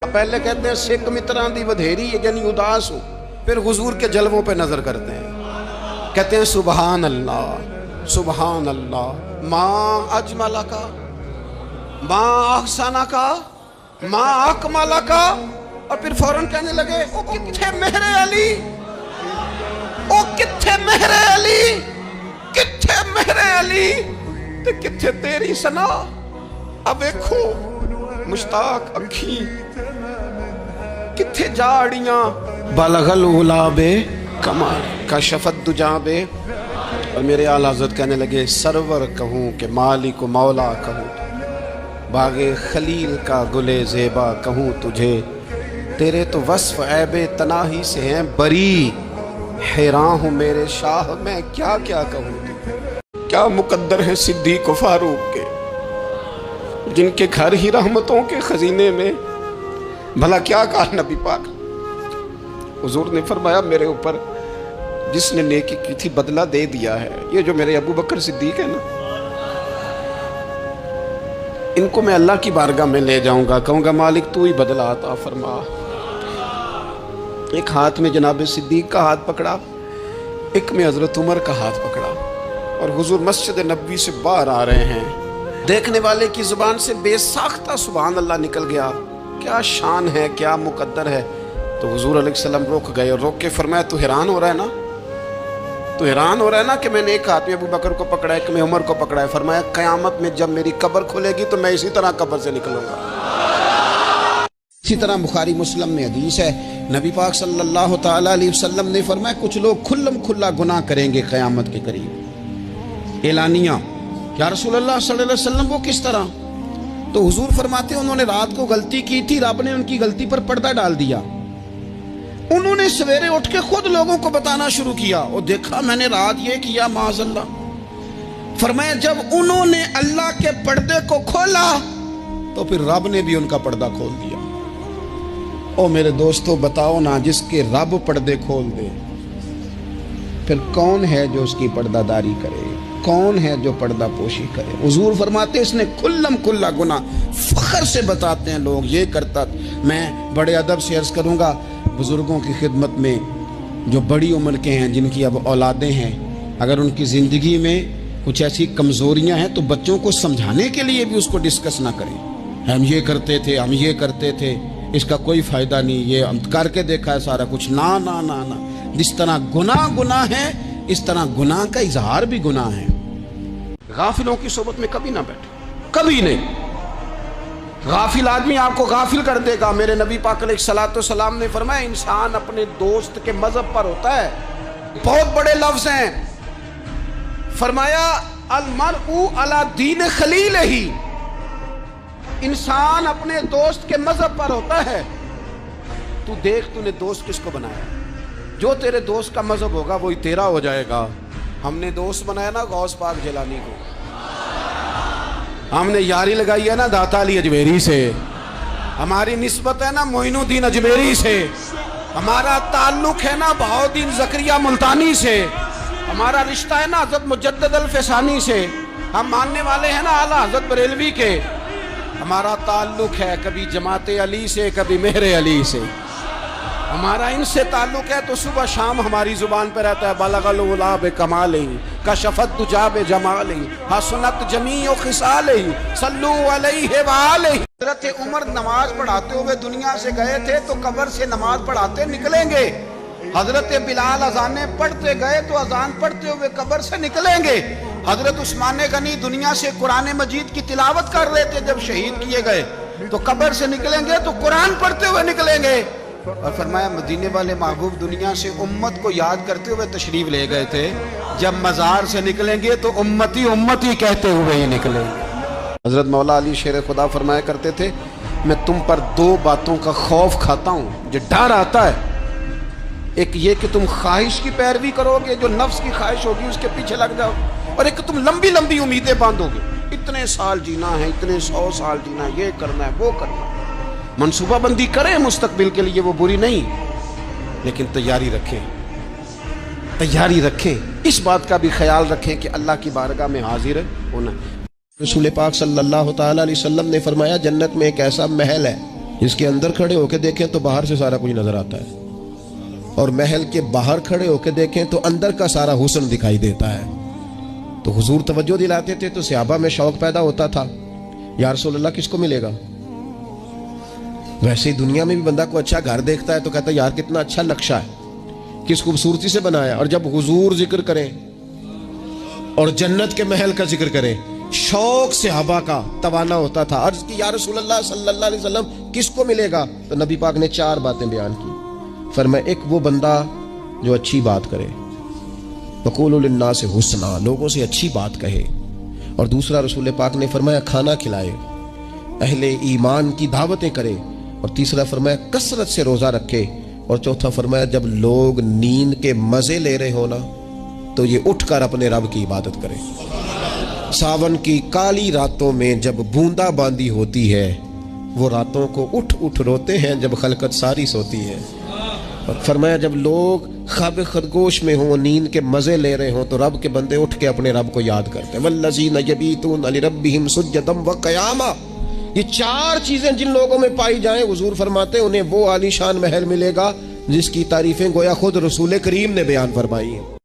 پہلے کہتے ہیں سکھ متران دی ودھیری یعنی اداس ہو، پھر حضور کے جلووں پہ نظر کرتے ہیں، کہتے ہیں سبحان اللہ سبحان اللہ ما اجمل کا ما احسن کا ما اکمل کا، اور پھر فوراً کہنے لگے او کتھے مہر علی، او کتھے مہر علی، کتھے مہر علی تے کتھے تیری سنا۔ اب دیکھو مشتاق اکھی کتھے جاڑیاں بلغ العلا بے کمال کشفت دجا بے، اور میرے اعلیٰ حضرت کہنے لگے سرور کہوں کہ مالک و مولا کہوں، باغ خلیل کا گلے زیبا کہوں تجھے، تیرے تو وصف عیب تناہی سے ہیں بری، حیران ہوں میرے شاہ میں کیا کیا کہوں تجھے۔ کیا مقدر ہے صدیق و فاروق کے، جن کے گھر ہی رحمتوں کے خزینے میں، بھلا کیا کہا نبی پاک۔ حضور نے فرمایا میرے اوپر جس نے نیکی کی تھی بدلہ دے دیا ہے۔ یہ جو میرے ابو بکر صدیق ہے نا، ان کو میں اللہ کی بارگاہ میں لے جاؤں گا، کہوں گا مالک تو ہی بدلہ عطا فرما۔ ایک ہاتھ میں جناب صدیق کا ہاتھ پکڑا، ایک میں حضرت عمر کا ہاتھ پکڑا، اور حضور مسجد نبوی سے باہر آ رہے ہیں، دیکھنے والے کی زبان سے بے ساختہ سبحان اللہ نکل گیا۔ کیا شان ہے، کیا مقدر ہے۔ تو حضور علیہ السلام روک گئے، اور روک کے فرمایا تو حیران ہو رہا ہے نا، تو حیران ہو رہا ہے نا کہ میں نے ایک ہاتھ میں ابو بکر کو پکڑا ہے، ایک میں عمر کو پکڑا ہے۔ فرمایا قیامت میں جب میری قبر کھلے گی تو میں اسی طرح قبر سے نکلوں گا۔ اسی طرح بخاری مسلم میں حدیث ہے، نبی پاک صلی اللہ تعالی علیہ وسلم نے فرمایا کچھ لوگ کھلم کھلا گناہ کریں گے قیامت کے قریب۔ اعلانیہ، یا رسول اللہ صلی اللہ علیہ وسلم وہ کس طرح؟ تو حضور فرماتے ہیں انہوں نے رات کو غلطی کی تھی، رب نے ان کی غلطی پر پردہ ڈال دیا، انہوں نے سویرے اٹھ کے خود لوگوں کو بتانا شروع کیا، اور دیکھا میں نے رات یہ کیا معاذ اللہ۔ فرمایا جب انہوں نے اللہ کے پردے کو کھولا تو پھر رب نے بھی ان کا پردہ کھول دیا۔ او میرے دوستو بتاؤ نا، جس کے رب پردے کھول دے پھر کون ہے جو اس کی پردہ داری کرے، کون ہے جو پردہ پوشی کرے۔ حضور فرماتے اس نے کلم کلا گناہ، فخر سے بتاتے ہیں لوگ یہ کرتا۔ میں بڑے ادب سے عرض کروں گا بزرگوں کی خدمت میں جو بڑی عمر کے ہیں، جن کی اب اولادیں ہیں، اگر ان کی زندگی میں کچھ ایسی کمزوریاں ہیں تو بچوں کو سمجھانے کے لیے بھی اس کو ڈسکس نہ کریں۔ ہم یہ کرتے تھے، ہم یہ کرتے تھے، اس کا کوئی فائدہ نہیں، یہ ہم کر کے دیکھا ہے سارا کچھ۔ نہ نہ نہ نہ، جس طرح گناہ ہے اس طرح گناہ کا اظہار بھی گناہ ہے۔ غافلوں کی صحبت میں کبھی نہ بیٹھے، کبھی نہیں۔ غافل آدمی آپ کو غافل کر دے گا۔ میرے نبی پاک علیہ الصلوۃ والسلام نے فرمایا انسان اپنے دوست کے مذہب پر ہوتا ہے۔ بہت بڑے لفظ ہیں، فرمایا المرء علی دین خلیلہ، انسان اپنے دوست کے مذہب پر ہوتا ہے۔ تو دیکھ تو نے دوست کس کو بنایا، جو تیرے دوست کا مذہب ہوگا وہی تیرا ہو جائے گا۔ ہم نے دوست بنایا نا غوث پاک جیلانی کو، ہم نے یاری لگائی ہے نا داتا علی اجمیری سے، ہماری نسبت ہے نا معین الدین اجمیری سے، ہمارا تعلق ہے نا بہاؤالدین زکریا ملتانی سے، ہمارا رشتہ ہے نا حضرت مجدد الفسانی سے، ہم ماننے والے ہیں نا اعلیٰ حضرت بریلوی کے، ہمارا تعلق ہے کبھی جماعت علی سے کبھی مہر علی سے، ہمارا ان سے تعلق ہے تو صبح شام ہماری زبان پہ رہتا ہے بلغ العلا بکمالہ کشفت دجا بجمالہ حسنت جمیع خصالہ صلو علیہ وآلہ۔ حضرت عمر نماز پڑھاتے ہوئے دنیا سے گئے تھے تو قبر سے نماز پڑھاتے نکلیں گے۔ حضرت بلال اذانیں پڑھتے گئے تو اذان پڑھتے ہوئے قبر سے نکلیں گے۔ حضرت عثمان غنی دنیا سے قرآن مجید کی تلاوت کر رہے تھے، جب شہید کیے گئے تو قبر سے نکلیں گے تو قرآن پڑھتے ہوئے نکلیں گے۔ اور فرمایا مدینے والے محبوب دنیا سے امت کو یاد کرتے ہوئے تشریف لے گئے تھے، جب مزار سے نکلیں گے تو امتی امتی کہتے ہوئے ہی نکلیں گے۔ حضرت مولا علی شیر خدا فرمایا کرتے تھے میں تم پر دو باتوں کا خوف کھاتا ہوں، جو ڈر آتا ہے، ایک یہ کہ تم خواہش کی پیروی کرو گے، جو نفس کی خواہش ہوگی اس کے پیچھے لگ جاؤ، اور ایک تم لمبی لمبی امیدیں باندھو گے، اتنے سال جینا ہے، اتنے 100 سال جینا ہے، یہ کرنا ہے وہ کرنا ہے۔ منصوبہ بندی کریں مستقبل کے لیے، وہ بری نہیں، لیکن تیاری رکھیں، تیاری رکھیں، اس بات کا بھی خیال رکھیں کہ اللہ کی بارگاہ میں حاضر ہونا۔ رسول پاک صلی اللہ تعالی علیہ وسلم نے فرمایا جنت میں ایک ایسا محل ہے اس کے اندر کھڑے ہو کے دیکھیں تو باہر سے سارا کچھ نظر آتا ہے، اور محل کے باہر کھڑے ہو کے دیکھیں تو اندر کا سارا حسن دکھائی دیتا ہے۔ تو حضور توجہ دلاتے تھے تو صحابہ میں شوق پیدا ہوتا تھا، یا رسول اللہ کس کو ملے گا؟ ویسے ہی دنیا میں بھی بندہ کو اچھا گھر دیکھتا ہے تو کہتا ہے یار کتنا اچھا نقشہ ہے، کس خوبصورتی سے بنایا، اور جب حضور ذکر کریں اور جنت کے محل کا ذکر کریں، شوق صحابہ کا توانا ہوتا تھا۔ عرض کی یا رسول اللہ صلی اللہ علیہ وسلم کس کو ملے گا؟ تو نبی پاک نے 4 باتیں بیان کی۔ فرمایا ایک وہ بندہ جو اچھی بات کرے، وقولوا للناس حسنا، لوگوں سے اچھی بات کہے، اور دوسرا رسول پاک نے فرمایا کھانا کھلائے، اہل ایمان کی دعوتیں کرے، اور تیسرا فرمایا کثرت سے روزہ رکھے، اور چوتھا فرمایا جب لوگ نیند کے مزے لے رہے ہونا تو یہ اٹھ کر اپنے رب کی عبادت کرے۔ ساون کی کالی راتوں میں جب بوندا باندی ہوتی ہے، وہ راتوں کو اٹھ اٹھ روتے ہیں جب خلقت ساری سوتی ہے۔ اور فرمایا جب لوگ خواب خرگوش میں ہوں، نیند کے مزے لے رہے ہوں، تو رب کے بندے اٹھ کے اپنے رب کو یاد کرتے ہیں۔ والذین یبیتون لربہم سجدا وقیاما، یہ 4 چیزیں جن لوگوں میں پائی جائیں، حضور فرماتے ہیں انہیں وہ عالی شان محل ملے گا جس کی تعریفیں گویا خود رسول کریم نے بیان فرمائی ہیں۔